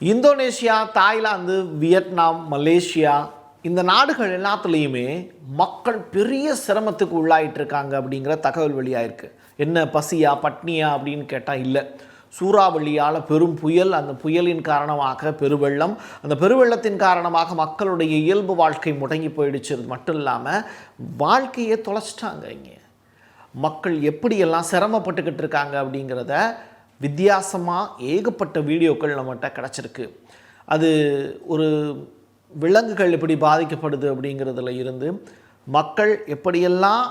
Indonesia, Thailand, Vietnam, Malaysia இந்த நாடுகள் எல்லாத்துலேயுமே மக்கள் பெரிய சிரமத்துக்கு உள்ளாயிட்டு இருக்காங்க அப்படிங்கிற தகவல் வெளியாயிருக்கு. என்ன பசியா பட்னியா அப்படின்னு கேட்டால் இல்லை. சூறாவளியால் பெரும் புயல், அந்த புயலின் காரணமாக பெருவெள்ளம், அந்த பெருவெள்ளத்தின் காரணமாக மக்களுடைய இயல்பு வாழ்க்கை முடங்கி போயிடுச்சு. மட்டும் இல்லாமல் வாழ்க்கையை தொலைச்சிட்டாங்க. இங்கே மக்கள் எப்படியெல்லாம் சிரமப்பட்டுக்கிட்டு இருக்காங்க அப்படிங்கிறத வித்தியாசமாக ஏகப்பட்ட வீடியோக்கள் நம்மகிட்ட கிடச்சிருக்கு. அது ஒரு விலங்குகள் எப்படி பாதிக்கப்படுது அப்படிங்கிறதுல இருந்து மக்கள் எப்படியெல்லாம்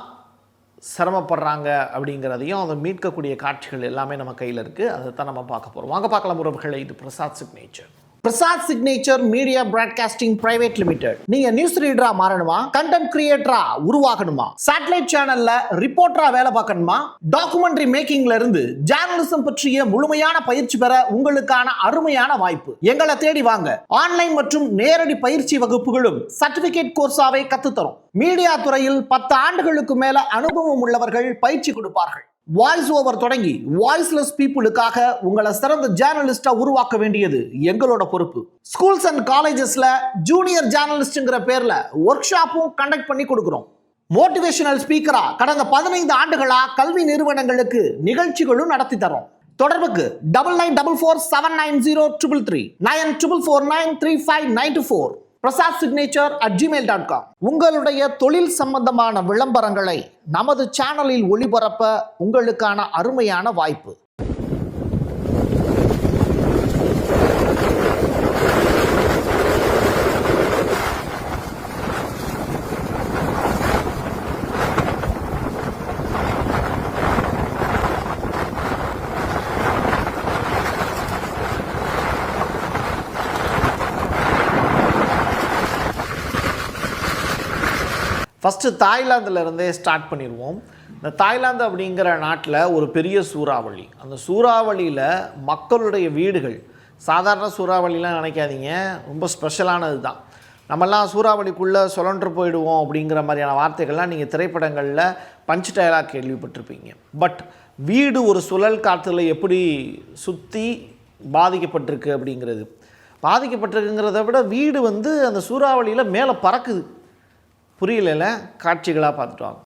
சிரமப்படுறாங்க அப்படிங்கிறதையும் அதை மீட்கக்கூடிய காட்சிகள் எல்லாமே நம்ம கையில் இருக்குது. அதை தான் நம்ம பார்க்க போகிறோம். வாங்க பார்க்கலாம் உறவுகளை. இது Prasad signature. Prasad signature media broadcasting private limited. நீங்க நியூஸ் ரீடரா மாறணுமா, கண்டென்ட் கிரியேட்டரா உருவாகணுமா, சேட்டலைட் சேனல்ல ரிப்போர்ட்டரா வேலை பார்க்கணுமா, டாக்குமெண்ட்ரி மேக்கிங்ல இருந்து ஜேர்னலிசம் பற்றிய முழுமையான பயிற்சி பெற உங்களுக்கான அருமையான வாய்ப்பு. எங்களை தேடி வாங்க. ஆன்லைன் மற்றும் நேரடி பயிற்சி வகுப்புகளும் சர்டிபிகேட் கோர்ஸாவே கத்துத்தரும். மீடியா துறையில் 10 ஆண்டுகளுக்கு மேல அனுபவம் உள்ளவர்கள் பயிற்சி கொடுப்பார்கள். வாய்ஸ் ஓவர் தொடங்கி வாய்ஸ்லெஸ் பீப்புளுக்காக உங்களை சிறந்த ஜேர்னலிஸ்டா உருவாக்க வேண்டியது எங்களோட பொறுப்பு. ஸ்கூல்ஸ் அண்ட் காலேஜஸ்ல ஜூனியர் ஜேர்னலிஸ்ட்ங்கிற பேர்ல ஒர்க் ஷாப்பும் கண்டக்ட் பண்ணி கொடுக்கிறோம். மோட்டிவேஷனல் ஸ்பீக்கரா கடந்த 15 ஆண்டுகளா கல்வி நிறுவனங்களுக்கு நிகழ்ச்சிகளும் நடத்தி தரோம். தொடர்புக்கு 9944790333 94493594 prasad@gmail.com. உங்களுடைய தொழில் சம்பந்தமான விளம்பரங்களை நமது சேனலில் ஒளிபரப்ப உங்களுக்கான அருமையான வாய்ப்பு. ஃபஸ்ட்டு தாய்லாந்துலேருந்தே ஸ்டார்ட் பண்ணிடுவோம். இந்த தாய்லாந்து அப்படிங்கிற நாட்டில் ஒரு பெரிய சூறாவளி. அந்த சூறாவளியில் மக்களுடைய வீடுகள், சாதாரண சூறாவளிலாம் நினைக்காதீங்க, ரொம்ப ஸ்பெஷலானது தான். நம்மெல்லாம் சூறாவளிக்குள்ளே சுழன்று போயிடுவோம் அப்படிங்கிற மாதிரியான வார்த்தைகள்லாம் நீங்கள் திரைப்படங்களில் பஞ்ச் டயலாக் கேள்விப்பட்டிருப்பீங்க. பட் வீடு ஒரு சுழல் காற்றுல எப்படி சுற்றி பாதிக்கப்பட்டிருக்கு அப்படிங்கிறது, பாதிக்கப்பட்டிருக்குங்கிறத விட வீடு அந்த சூறாவளியில் மேலே பறக்குது. புரியல, காட்சிகளாக பார்த்துட்டு வாங்க.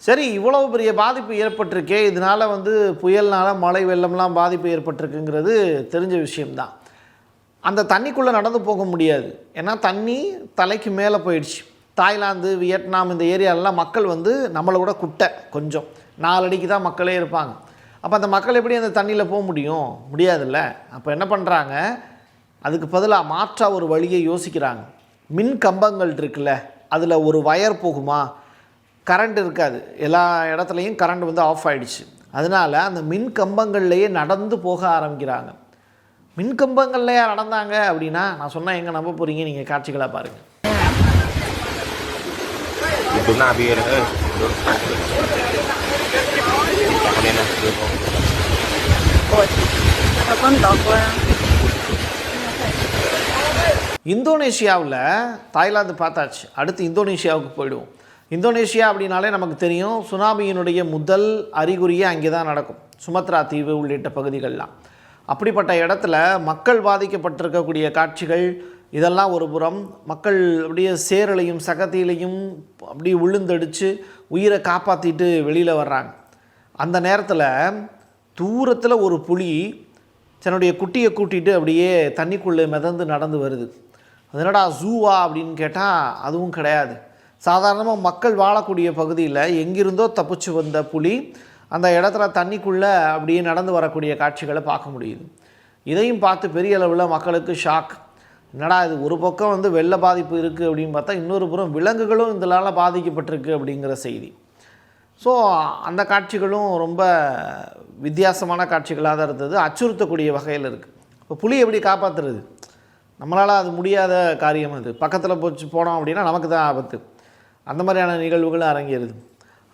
சரி, இவ்வளவு பெரிய பாதிப்பு ஏற்பட்டிருக்கே, இதனால் புயல்னால் மழை வெள்ளம்லாம் பாதிப்பு ஏற்பட்டிருக்குங்கிறது தெரிஞ்ச விஷயம்தான். அந்த தண்ணிக்குள்ளே நடந்து போக முடியாது. ஏன்னா தண்ணி தலைக்கு மேலே போயிடுச்சு. தாய்லாந்து, வியட்நாம் இந்த ஏரியாலெலாம் மக்கள் நம்மளை விட குட்டை, கொஞ்சம் 4 அடிக்கு தான் மக்களே இருப்பாங்க. அப்போ அந்த மக்கள் எப்படி அந்த தண்ணியில் போக முடியாதுல்ல. அப்போ என்ன பண்ணுறாங்க, அதுக்கு பதிலாக மாற்றாக ஒரு வழியை யோசிக்கிறாங்க. மின் கம்பங்கள் இருக்குல்ல, அதில் ஒரு வயர் போகுமா, கரண்ட் இருக்காது, எல்லா இடத்துலையும் கரண்ட் ஆஃப் ஆகிடுச்சு. அதனால் அந்த மின் கம்பங்கள்லேயே நடந்து போக ஆரம்பிக்கிறாங்க. மின் கம்பங்கள்லையே நடந்தாங்க அப்படின்னா நான் சொன்னால் எங்கே நம்ப போகிறீங்க? நீங்கள் காட்சிகளாக பாருங்கள். இந்தோனேஷியாவில் தாய்லாந்து பார்த்தாச்சு, அடுத்து இந்தோனேஷியாவுக்கு போயிடுவோம். இந்தோனேஷியா அப்படின்னாலே நமக்கு தெரியும், சுனாமியினுடைய முதல் அறிகுறியே அங்கே தான் நடக்கும். சுமத்ரா தீவு உள்ளிட்ட பகுதிகள்லாம். அப்படிப்பட்ட இடத்துல மக்கள் பாதிக்கப்பட்டிருக்கக்கூடிய காட்சிகள் இதெல்லாம் ஒரு புறம். மக்கள் அப்படியே சேரலையும் சகதியிலையும் அப்படியே விழுந்தடிச்சு உயிரை காப்பாற்றிட்டு வெளியில் வர்றாங்க. அந்த நேரத்தில் தூரத்தில் ஒரு புலி தன்னுடைய குட்டியை கூட்டிகிட்டு அப்படியே தண்ணிக்குள்ளே மிதந்து நடந்து வருது. அதனடா ஜூவா அப்படின்னு கேட்டால் அதுவும் கிடையாது. சாதாரணமாக மக்கள் வாழக்கூடிய பகுதியில் எங்கிருந்தோ தப்பிச்சு வந்த புலி அந்த இடத்துல தண்ணிக்குள்ளே அப்படியே நடந்து வரக்கூடிய காட்சிகளை பார்க்க முடியுது. இதையும் பார்த்து பெரிய அளவில் மக்களுக்கு ஷாக். என்னடா இது, ஒரு பக்கம் வெள்ள பாதிப்பு இருக்குது அப்படின்னு பார்த்தா இன்னொரு புறம் விலங்குகளும் இதனால் பாதிக்கப்பட்டிருக்கு அப்படிங்கிற செய்தி. ஸோ அந்த காட்சிகளும் ரொம்ப வித்தியாசமான காட்சிகளாக தான் இருந்தது, அச்சுறுத்தக்கூடிய வகையில் இருக்குது. இப்போ புலி எப்படி காப்பாற்றுறது? நம்மளால் அது முடியாத காரியம். அது பக்கத்தில் போனோம் அப்படின்னா நமக்கு தான் ஆபத்து. அந்த மாதிரியான நிகழ்வுகள் அரங்கேறுது.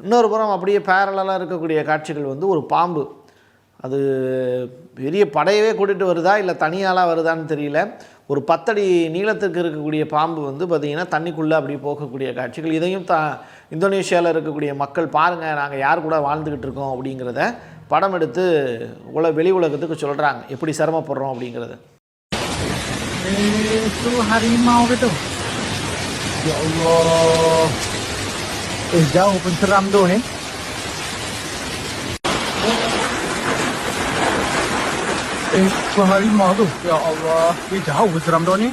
இன்னொரு புறம் அப்படியே பேரலாக இருக்கக்கூடிய காட்சிகள் வந்து ஒரு பாம்பு, அது பெரிய படையவே கூட்டிகிட்டு வருதா இல்லை தனியாளாக வருதான்னு தெரியல. ஒரு 10 அடி நீளத்துக்கு இருக்கக்கூடிய பாம்பு வந்து பார்த்திங்கன்னா தண்ணிக்குள்ளே அப்படி போகக்கூடிய காட்சிகள். இதையும் இந்தோனேஷியாவில் இருக்கக்கூடிய மக்கள் பாருங்கள் நாங்கள் யார் கூட வாழ்ந்துக்கிட்டு இருக்கோம் அப்படிங்கிறத படம் எடுத்து வெளி உலகத்துக்கு சொல்கிறாங்க எப்படி சிரமப்படுறோம் அப்படிங்கிறத. Itu harimau gitu. Ya Allah. Jauh pun seram tu ni. Itu harimau tu. Ya Allah. Jauh pun seram tu ni.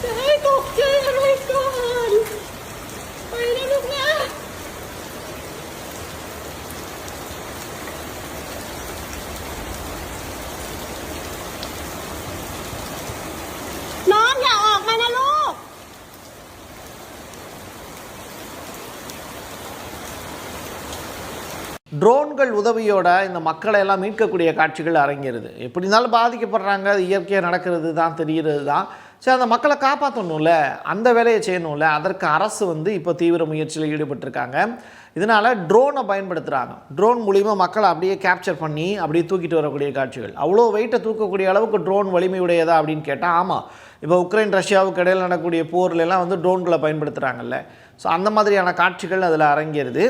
Saya tokใจอะไรก่อนไปนะลูกนะน้องอย่าออกมานะลูก ட்ரோன்கள் உதவியோட இந்த மக்களை எல்லாம் மீட்கக்கூடிய காட்சிகள் அரங்கேறுது. எப்படி இருந்தாலும் பாதிக்கப்படுறாங்க, அது இயற்கையாக நடக்கிறது தான், தெரிகிறது தான். சரி, அந்த மக்களை காப்பாற்றணும்ல, அந்த வேலையை செய்யணும்ல, அதற்கு அரசு வந்து இப்போ தீவிர முயற்சியில் ஈடுபட்டிருக்காங்க. இதனால் ட்ரோனை பயன்படுத்துகிறாங்க. ட்ரோன் மூலிமா மக்களை அப்படியே கேப்சர் பண்ணி அப்படியே தூக்கிட்டு வரக்கூடிய காட்சிகள். அவ்வளோ வெயிட்டை தூக்கக்கூடிய அளவுக்கு ட்ரோன் வலிமையுடையதா அப்படின்னு கேட்டால் ஆமாம். இப்போ உக்ரைன் ரஷ்யாவுக்கு இடையில் நடக்கக்கூடிய போர்லெல்லாம் வந்து ட்ரோன்களை பயன்படுத்துகிறாங்கல்ல. ஸோ அந்த மாதிரியான காட்சிகள் அதில் அரங்கேறுது.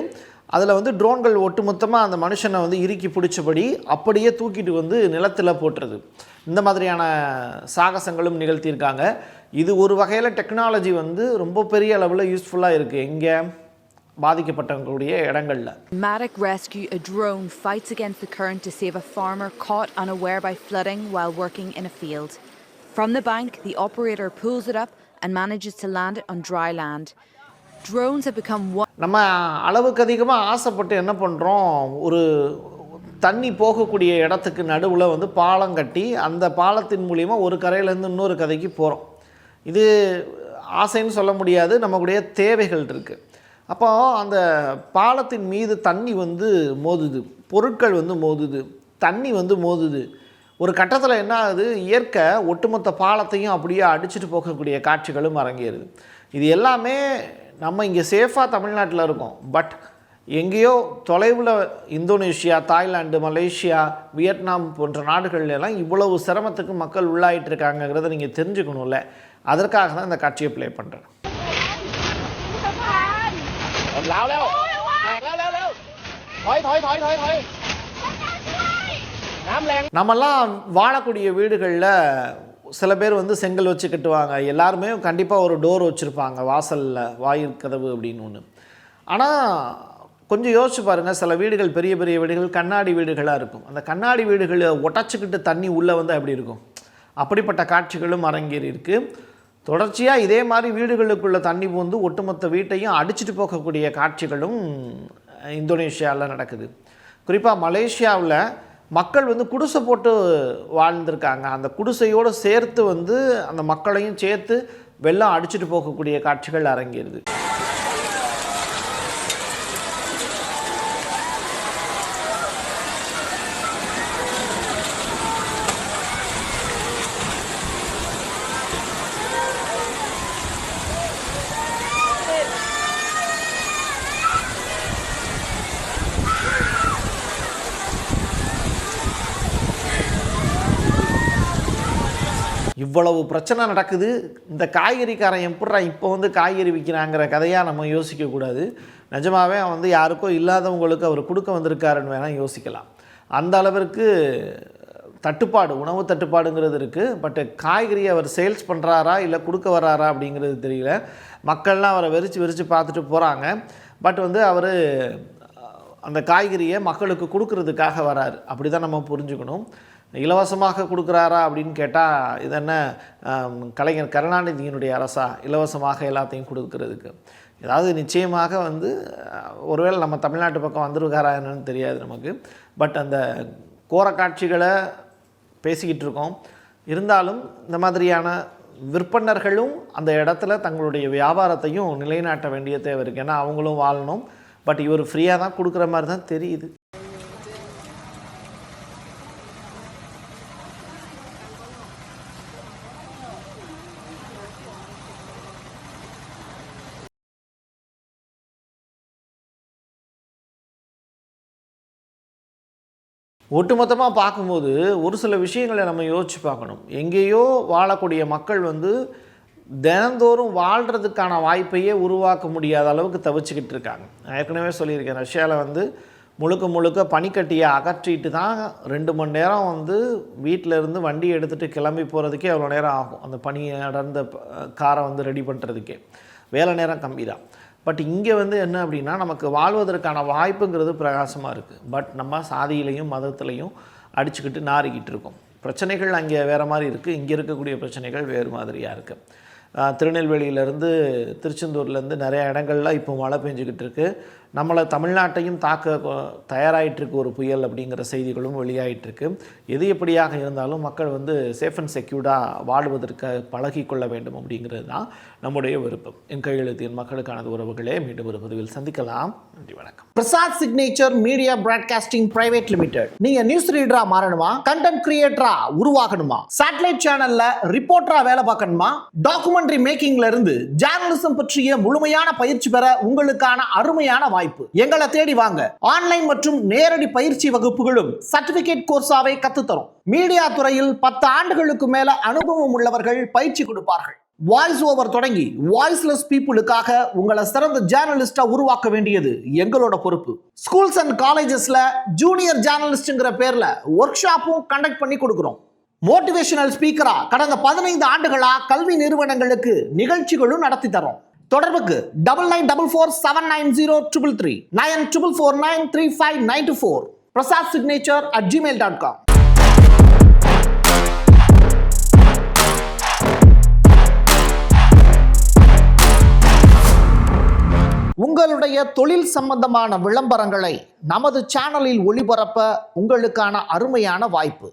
அதில் வந்து ட்ரோன்கள் ஒட்டுமொத்தமாக அந்த மனுஷனை வந்து இறுக்கி பிடிச்சபடி அப்படியே தூக்கிட்டு வந்து நிலத்தில் போட்டுறது. இந்த மாதிரியான சாகசங்களும் நிகழ்த்தியிருக்காங்க. இது ஒரு வகையில் டெக்னாலஜி வந்து ரொம்ப பெரிய அளவில் யூஸ்ஃபுல்லாக இருக்குது எங்கே பாதிக்கப்பட்டவங்களுடைய இடங்களில். Dramatic rescue, a drone fights against the current to save a farmer caught unaware by flooding while working in a field. From the bank, the operator pulls it up and manages to land it on dry land. Drones have become one. நம்ம அளவுக்கு அதிகமாக ஆசைப்பட்டு என்ன பண்ணுறோம், ஒரு தண்ணி போகக்கூடிய இடத்துக்கு நடுவில் வந்து பாலம் கட்டி அந்த பாலத்தின் மூலிமா ஒரு கரையிலேருந்து இன்னொரு கரைக்கு போகிறோம். இது ஆசைன்னு சொல்ல முடியாது, நமக்குடைய தேவைகள் இருக்குது. அப்போ அந்த பாலத்தின் மீது தண்ணி வந்து மோதுது, பொருட்கள் வந்து மோதுது, தண்ணி வந்து மோதுது. ஒரு கட்டத்தில் என்ன ஆகுது, இயற்கை ஒட்டுமொத்த பாலத்தையும் அப்படியே அடிச்சுட்டு போகக்கூடிய காட்சிகளும் அரங்கேறுது. இது எல்லாமே நம்ம இங்கே சேஃபாக தமிழ்நாட்டில் இருக்கோம். பட் எங்கேயோ தொலைவில் இந்தோனேஷியா, தாய்லாந்து, மலேசியா, வியட்நாம் போன்ற நாடுகள்லாம் இவ்வளவு சிரமத்துக்கு மக்கள் உள்ளாயிட்டு இருக்காங்கிறத நீங்கள் தெரிஞ்சுக்கணும்ல. அதற்காக தான் இந்த காட்சியை ப்ளே பண்ணுறேன். நம்மெல்லாம் வாழக்கூடிய வீடுகளில் சில பேர் வந்து செங்கல் வச்சு கட்டுவாங்க. எல்லாருமே கண்டிப்பாக ஒரு டோர் வச்சுருப்பாங்க வாசலில், வாயில் கதவு அப்படின்னு ஒன்று. ஆனால் கொஞ்சம் யோசிச்சு பாருங்கள், சில வீடுகள் பெரிய பெரிய வீடுகள் கண்ணாடி வீடுகளாக இருக்கும். அந்த கண்ணாடி வீடுகளை ஒட்டச்சிக்கிட்டு தண்ணி உள்ளே வந்து அப்படி இருக்கும். அப்படிப்பட்ட காட்சிகளும் அரங்கேறி இருக்குது. தொடர்ச்சியாக இதே மாதிரி வீடுகளுக்குள்ள தண்ணி வந்து ஒட்டுமொத்த வீட்டையும் அடிச்சுட்டு போகக்கூடிய காட்சிகளும் இந்தோனேஷியாவில் நடக்குது. குறிப்பாக மலேசியாவில் மக்கள் வந்து குடிசை போட்டு வாழ்ந்திருக்காங்க. அந்த குடிசையோடு சேர்த்து வந்து அந்த மக்களையும் சேர்த்து வெள்ளம் அடிச்சுட்டு போகக்கூடிய காட்சிகள் அரங்கேறுது. இவ்வளவு பிரச்சனை நடக்குது, இந்த காய்கறிக்காரன் எப்படா இப்போ வந்து காய்கறி விற்கிறாங்கிற கதையாக நம்ம யோசிக்கக்கூடாது. நிஜமாகவே அவன் வந்து யாருக்கோ இல்லாதவங்களுக்கு அவர் கொடுக்க வந்திருக்காருன்னு வேணால் யோசிக்கலாம். அந்த அளவிற்கு தட்டுப்பாடு, உணவு தட்டுப்பாடுங்கிறது இருக்குது. பட் காய்கறி அவர் சேல்ஸ் பண்ணுறாரா இல்லை கொடுக்க வர்றாரா அப்படிங்கிறது தெரியல. மக்கள்லாம் அவரை வெறிச்சு பார்த்துட்டு போகிறாங்க. பட் வந்து அவர் அந்த காய்கறியை மக்களுக்கு கொடுக்கறதுக்காக வராரு. அப்படி தான் நம்ம புரிஞ்சுக்கணும். இலவசமாக கொடுக்குறாரா அப்படின்னு கேட்டால் இது என்ன கலைஞர் கருணாநிதியினுடைய அரசா இலவசமாக எல்லாத்தையும் கொடுக்கறதுக்கு? ஏதாவது நிச்சயமாக வந்து ஒருவேளை நம்ம தமிழ்நாட்டு பக்கம் வந்திருக்காரா என்னன்னு தெரியாது நமக்கு. பட் அந்த கோர காட்சிகளை பேசிக்கிட்டு இருக்கோம். இருந்தாலும் இந்த மாதிரியான விற்பனர்களும் அந்த இடத்துல தங்களுடைய வியாபாரத்தையும் நிலைநாட்ட வேண்டிய தேவை இருக்குது. ஏன்னா அவங்களும் வாழணும். பட் இவர் ஃப்ரீயாக தான் கொடுக்குற மாதிரி தான் தெரியுது. ஒட்டுமொத்தமாக பார்க்கும்போது ஒரு சில விஷயங்களை நம்ம யோசித்து பார்க்கணும். எங்கேயோ வாழக்கூடிய மக்கள் வந்து தினந்தோறும் வாழ்கிறதுக்கான வாய்ப்பையே உருவாக்க முடியாத அளவுக்கு தவிச்சுக்கிட்டு இருக்காங்க. நான் ஏற்கனவே சொல்லியிருக்கேன், ரஷ்யாவில் வந்து முழுக்க பனிக்கட்டியை அகற்றிட்டு தான் 2 மணி நேரம் வந்து வீட்டில் இருந்து வண்டி எடுத்துகிட்டு கிளம்பி போகிறதுக்கே அவ்வளோ நேரம் ஆகும். அந்த பனி அடர்ந்த காரை வந்து ரெடி பண்ணுறதுக்கே வேலை நேரம் கம்மி தான். பட் இங்கே வந்து என்ன அப்படின்னா, நமக்கு வாழ்வதற்கான வாய்ப்புங்கிறது பிரகாசமாக இருக்குது. பட் நம்ம சாதியிலையும் மதத்துலையும் அடிச்சுக்கிட்டு நாறிக்கிட்டு இருக்கோம். பிரச்சனைகள் அங்கே வேறு மாதிரி இருக்குது, இங்கே இருக்கக்கூடிய பிரச்சனைகள் வேறு மாதிரியாக இருக்குது. திருநெல்வேலியிலேருந்து திருச்செந்தூர்லேருந்து நிறைய இடங்கள்லாம் இப்போ மழை பெஞ்சிக்கிட்டு இருக்குது. நம்மளை தமிழ்நாட்டையும் தாக்க தயாராகிட்டுருக்கு ஒரு புயல் அப்படிங்கிற செய்திகளும் வெளியாகிட்டுருக்கு. எது எப்படியாக இருந்தாலும் மக்கள் வந்து சேஃப் அண்ட் செக்யூர்டாக வாழ்வதற்கு பழகி கொள்ள வேண்டும் அப்படிங்கிறது தான் நம்முடைய விருப்பம். என் கையெழுத்து என் மக்களுக்கானது உறவுகளே. மீண்டும் ஒரு பதிவில் சந்திக்கலாம். நன்றி, வணக்கம். Prasad signature media broadcasting private limited. நீங்க நியூஸ் ரீடரா மாறணுமா, கண்டென்ட் கிரியேட்டரா உருவாகணுமா, சேட்டலைட் சேனல்ல ரிப்போர்ட்டரா வேலை பார்க்கணுமா, டாக்குமெண்ட்ரி மேக்கிங்ல இருந்து ஜேர்னலிசம் பற்றிய முழுமையான பயிற்சி பெற உங்களுக்கான அருமையான வாய்ப்பு. எங்களை தேடி வாங்க. ஆன்லைன் மற்றும் நேரடி பயிற்சி வகுப்புகளும் சர்டிபிகேட் கோர்ஸாவே கத்துத்தரும். மீடியா துறையில் 10 ஆண்டுகளுக்கு மேல அனுபவம் உள்ளவர்கள் பயிற்சி கொடுப்பார்கள். வாய்ஸ் ஓவர் தொடங்கி வாய்ஸ்லெஸ் பீப்புளுக்காக உங்களை சிறந்த ஜேர்னலிஸ்டா உருவாக்க வேண்டியது எங்களோட பொறுப்பு. ஸ்கூல்ஸ் அண்ட் காலேஜஸ்ல ஜூனியர் ஜேர்னலிஸ்ட்ங்கிற பேர்ல ஒர்க் ஷாப்பும் கண்டக்ட் பண்ணி கொடுக்கிறோம். மோட்டிவேஷனல் ஸ்பீக்கரா கடந்த 15 ஆண்டுகளா கல்வி நிறுவனங்களுக்கு நிகழ்ச்சிகளும் நடத்தி தரோம். தொடர்புக்கு 9944790333 94493594 prasadsignature@gmail.com. உங்களுடைய தொழில் சம்பந்தமான விளம்பரங்களை நமது சேனலில் ஒளிபரப்ப உங்களுக்கான அருமையான வாய்ப்பு.